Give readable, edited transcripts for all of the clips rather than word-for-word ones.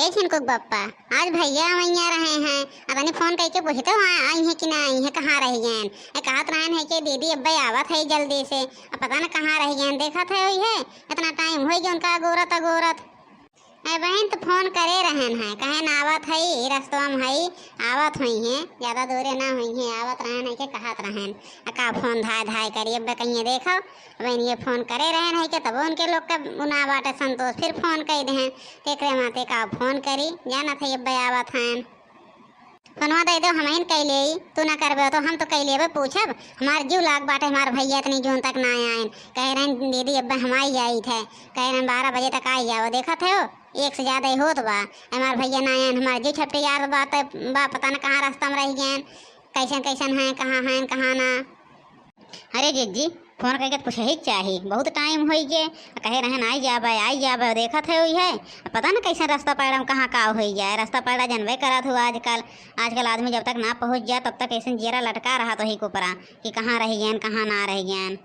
ए छिनकुक बप्पा, आज भैया मैया रहे हैं। अपने फोन करके पूछते हो आई है कि ना आई है, कहाँ रह गए। कहत रहन है कि दीदी अब्बे आवत है जल्दी से, अब पता न कहाँ रह गए। देखा था है इतना टाइम हो गया उनका अगोरत अगोरत। अरे बहन तो फोन करे रहन है, कहे न आवत है रस्तवा में है, आवत हुई हैं, ज़्यादा दूरे ना हुई हैं, आवत रहन है कि कहत रहन का फोन धाय धाय करिए अब्बे कहीं देखो। बहन ये फोन करे रहन है कि तब उनके लोग का उना बाटे संतोष फिर फोन कर दें तेकरे माते का फोन करी जाना था अब्बे आवत हैं। फोनवा दे दो हम कह ले, तू ना करबे तो हम तो कह लेबे पूछब। हमार जीव लाग बाटे हमार भैया इतनी जून तक ना आए। कह रहे दीदी अब्बे हम आई आई थे, कह रहे 12 बजे तक आई जाओ। देखा थे हो एक से ज़्यादा ही होत बा, हमार भैया ना आए। हमार जीव छपटे यार बात बा पता न कहाँ रास्ता में रह गए, कैसन कैसन हैं कहाँ ना। अरे जीजी फोन करके पूछ ही चाहिए, बहुत टाइम हो गए। कहे रहन आई जाबे देखा थे हुई है, पता न कैसे रास्ता पैड़ा कहाँ का हो जाए। रास्ता पैड़ा जानबे करा था आजकल आदमी जब तक ना पहुँच जाए तब तक ऐसे जेरा लटका रहा तो ही को परा कि कहाँ रह गए कहाँ ना रह गए।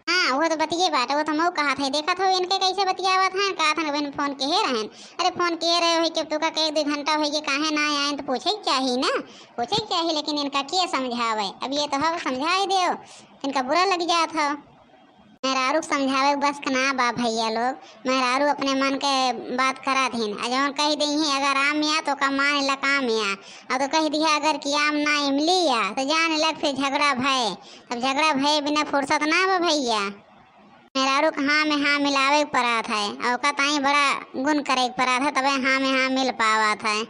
हाँ वो तो बतिए बात, वो तो मऊ कहा था। देखा था इनके कैसे बतियावा था, कहा था बहन फोन के रहन। अरे फोन के रहे हो कि तू का एक 2 घंटा हो गए काहे ना आए, तो पूछे चाहिए ना, पूछे चाहिए। लेकिन इनका क्या समझावे, अब ये तो हम समझा ही दो, इनका बुरा लग जात हो। मेहरारू समझावे बस का ना बा भैया लोग, मेहरारू अपने मन के बात करा थीन। जौन कह दी अगर आम या तो का मान ला काम या, और तो कह दिया अगर कि आम ना इमली या तो जान लग फिर झगड़ा भय। तब झगड़ा भय बिना फुर्सत ना बा भैया। मेहरारू का हाँ में हाँ मिलावे पड़ा था, और का ताई बड़ा गुण करे पड़ा था, तबे हाँ में हाँ मिल पावा था।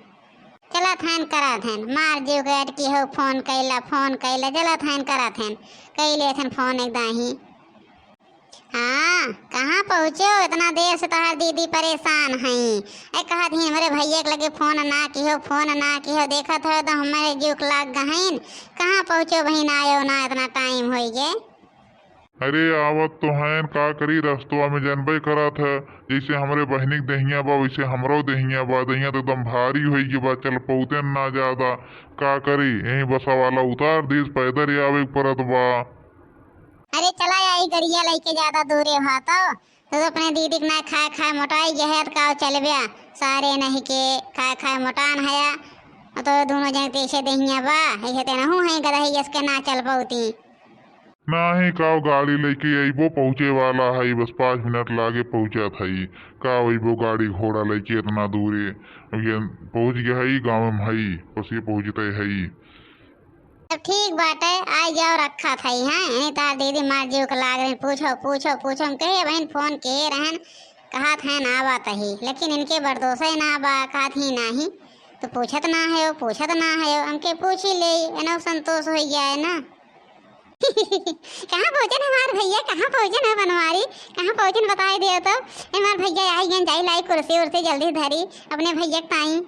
चला थैन करा थैन मार जीव के अटकी हो फोन कैला चला थैन करा थैन कैले थैन फोन एकदम ही। हाँ कहाँ पहुँचो, इतना देर से तोहार दीदी परेशान हैं। कहा थी हमारे भैया के लगे फोन ना की हो देखा था तो हमारे जुक लाग गहन। कहाँ पहुँचो बहन, आयो ना इतना टाइम हो गए। अरे आवत तो हैं का करी रस्तवा में जानबे करा था, जैसे हमरे बहनिक दहिया बा वैसे हमरो दहिया बा। दहिया तो एकदम भारी हुई के बा, चल पौते ना ज्यादा का करी यही बसा वाला उतार दीस पैदल आवे परत बा। अरे चला आई गड़िया लेके ज्यादा दूरे हुआ तो अपने दीदी के ना खाए मोटाई जहर का चल गया सारे नहीं के खाए मोटान है। तो दोनों जन पीछे दहिया बा ऐसे तेना हूँ है गदही इसके ना चल पौती ना ही का गाड़ी लेके अबो पहुँचे वाला है, बस 5 मिनट लागे पहुँचा था ही का अबो गाड़ी घोड़ा लेके इतना दूरे ये पहुँच गया है गाँव में है, बस ये पहुँचते है। अब ठीक बात है आ जाओ रखा था ही है नहीं तार दीदी मार जीव के लाग रहे। पूछो कहे बहन फोन के रहन कहा था ना बात ही, लेकिन इनके बरदोसे ना बा कहा थी नहीं तो पूछत ना है हमके पूछ ही ले एनो संतोष हो जाए ना। कहाँ पहुँचन हमार भैया, कहाँ पहुँचन है बनवारी, कहाँ पहुँचन बताई दे तो हमार भैया आई गए जाई लाई कुर्सी उर्सी जल्दी धरी अपने भैया ताई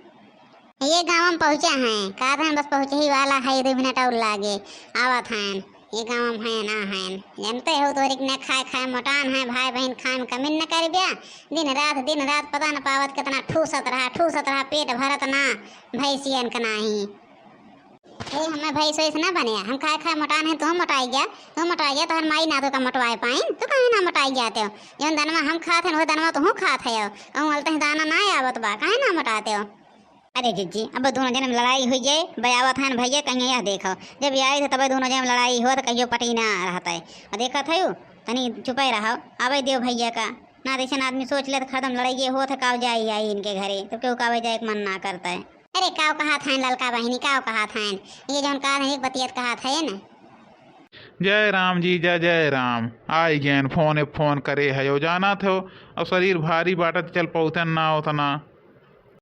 ये गाँव में पहुँचा हैं। कहा था बस पहुँचे ही वाला है 2 मिनट और लागे आवत हैं। ये गाँव में है ना है जानते हो तो ने खाए मोटान है भाई बहन खाए में कमी न कर बिया। दिन रात पता न पावत कितना ठूसत रहा पेट भरत ना भैंसियन का नहीं। हमें भैंस वैस ना बने, हम खाए मोटान है तो मोटाई गया तो हर माई ना तो का मोटवाए पाइन तो कहीं ना मोटाई जाते हो। जो दनवा हम खाते हैं वो दनवा तो हूँ खाते हो, कहूँ दाना ना आवत बा कहीं ना मोटाते हो। अरे जीजी अब दोनों जन में लड़ाई हुई जाए बयावत है भैया कहीं यह देखो जब आई थे तब दोनों जन लड़ाई हो तो कहियो पटी ना रहता है। और देखा था तनी चुपे रहो आवे देव भैया का ना जैसे आदमी सोच ले तो खत्म लड़ाई हो थे काव जाई आई इनके घरे तो क्यों कावे जाए मन ना करता है। अरे काव कहा था ललका बहनी काव कहा था ये जौन कहा था बतियत कहा था ना। जय राम जी जय राम आई गैन फोन करे है जाना थे और शरीर भारी बाटा चल पौतन ना उतना।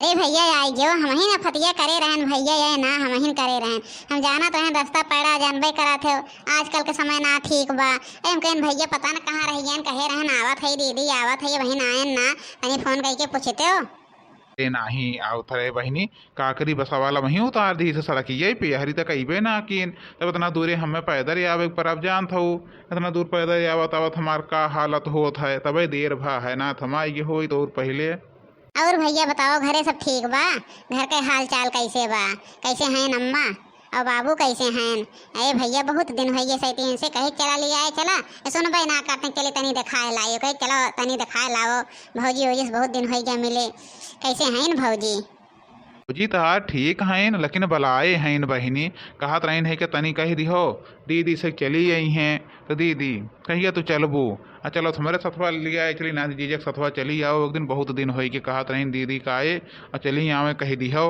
अरे भैया आई जो हम ही ना फतिया करे रहन भैया ये ना हम ही करे रहन, हम जाना तो है रास्ता पैड़ा जानबे करा थे आजकल के समय ना ठीक बा। हम कहन भैया पता न कहाँ रह गए कहे रहन आवत है दीदी आवत है बहन आयन ना तनी फोन करके पूछते हो। नहीं आओ थे बहनी काकरी बसा वाला वहीं उतार दी से सड़क यही पे हरी तक अबे ना किन तब इतना दूर हमें पैदल आवे पर अब जान था इतना दूर पैदल आवत आवत हमार का हालत होत है तबे देर भा है ना थमाई हो तो पहले। और भैया बताओ घरे सब ठीक बा, घर के हाल चाल कैसे बा, कैसे हैं अम्मा और बाबू कैसे हैं। अरे भैया बहुत दिन हो गए सैतीन से कहे चला लिया है चला सुन भाई ना काटने चले तनी दिखाए लाओ कहे चलो तनी दिखाए लाओ भौजी वोजी से बहुत दिन हो गया मिले कैसे हैं भौजी। जी तहार ठीक हैं लेकिन बलाए हैं बहिनी, कहत रहीन है कि तनी कही दिहो दीदी से चली आई हैं, तो दीदी कहिए तो चलबू आ चलो तुम्हारे सथवा लिया आए चली ना जीजा के सथवा चली आओ एक दिन, बहुत दिन होई कि कहत रहीन दीदी का आए और चली आवे कही दिहो।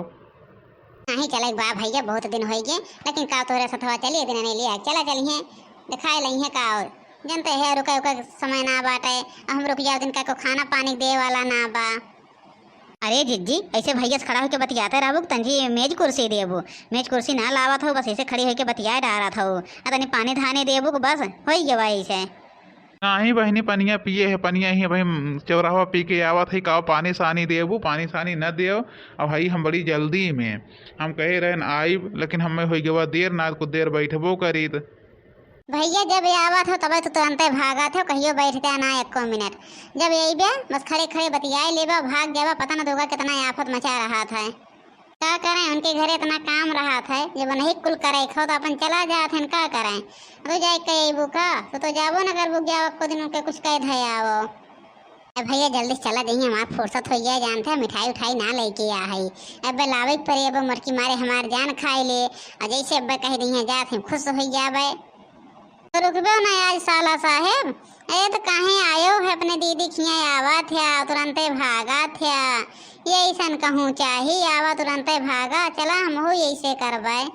नहीं चले बा भैया, बहुत दिन हो गए, लेकिन का तोरे सथवा चली दिन नहीं लिया, चला चलिए दिखाए लही है का और जनते है रुका रुका समय ना बाटे, हम रुक जाओ दिन का को खाना पानी दे वाला ना बा। अरे जिज्जी ऐसे भैया से खड़ा होकर बतियाते रहो, तंजी मेज कुर्सी देबू, मेज कुर्सी ना लावत हो, बस ऐसे खड़ी होकर बतियाए डारा था, तनी पानी धाने देबू बस हो गया ऐसे। नहीं बहनी पनिया पिए है, पनिया ही भाई चौराहा पी के आवत है, का पानी सानी देबू, पानी सानी न देव। अब भाई हम बड़ी जल्दी में हम कहे रहे आइब, लेकिन हमें हो गया देर ना, कुछ देर बैठबो करीत। भैया जब आवत हो तब तो तुरंत भागत हो, कहियो बैठते ना एको मिनट, जब अबे बस खड़े खड़े बतियाए लेबा भाग जाबा, पता न होगा कितना आफत मचा रहा था। क्या करें, उनके घरे इतना काम रहा था, जब नहीं कुल करे खो तो अपन चला जाते हैं, क्या करें तो जाए कहेबू का तो जाबो न कर बुक जाओ को दिन उनके कुछ कह धे आवो। भैया जल्दी चला जाइए, हमारा फुर्सत हो गया, जानते हैं मिठाई उठाई ना लेके आ है, अब लावे पड़े, अब मरकी मारे हमार जान खाए ले, और जैसे अब कह दी है जाते खुश हो जाबे तो रुकबे ना आज साला साहेब। अरे तो कहीं आयो है अपने दीदी खिया आवा थे तुरंते भागा थे, ये ऐसा कहूँ चाहिए आवा तुरंते भागा, चला हम हो ऐसे करवाए।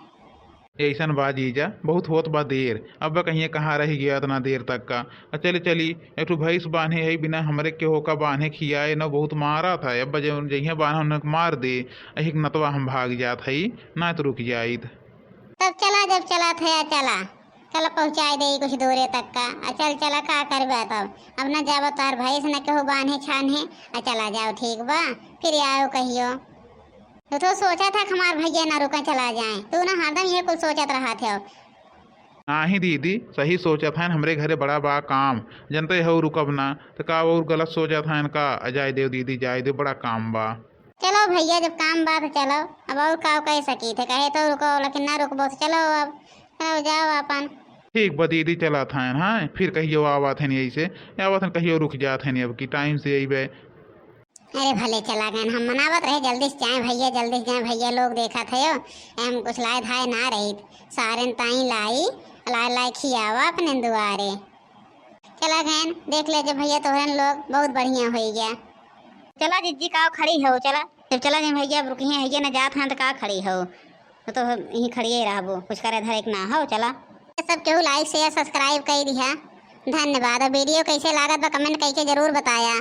ऐसा बा जीजा बहुत होत बा देर, अब कहीं कहाँ रह गया इतना देर तक का। चली चली एक ठो भैंस बांधे है, बिना हमरे के होका बांधे खियाए न बहुत मारा था, अब जहिया बांधा उन्हें मार दे, एक नतवा हम भाग जात है ना तो रुक जाइत। तब चला जब चला था चला चल पहुँचाए दे कुछ दूरे तक का, चल चला का करबे तब, अब न जाबो तार भैंस न कहो बांधे छाने, चला जाओ ठीक बा फिर आओ कहियो। तो सोचा था हमार भैया ना रुका चला जाए, तू ना हरदम ये कुछ सोचत रहा थे। नहीं दीदी सही सोचा था, हमरे घरे बड़ा बा काम, जनते हो रुकब ना तो का और गलत सोचा था इनका, जाए दे दीदी जाए दे, बड़ा काम बा। चलो भैया जब काम बा तो चलो, अब और का कह सकी थे, कहे तो रुको लेकिन ना रुकबो तो चलो अब चलो जाओ अपन। ठीक बा दीदी चला था हाँ, फिर कहियो आवत है नहीं ऐसे आवत है, कहियो रुक जात है नहीं, अब की टाइम से अबे। अरे भले चला गए, हम मनावत रहे जल्दी से जाए भैया, जल्दी से जाए भैया, लोग देखा थे हम कुछ लाए धाए ना रही, सारे ताई लाई लाई लाई खियावा अपने दुआरे, चला गए देख ले जब भैया तोहरन लोग बहुत बढ़िया हो गया। चला जिज्जी का खड़ी हो, चला जब चला जाए भैया रुकी है ना जात हैं तो का खड़ी हो, तो यहीं खड़िए रहबो, कुछ करे धरे एक ना हो। चला सब केहू लाइक शेयर सब्सक्राइब कर दिया, धन्यवाद। वीडियो कैसे लागत बा कमेंट करके जरूर बताया।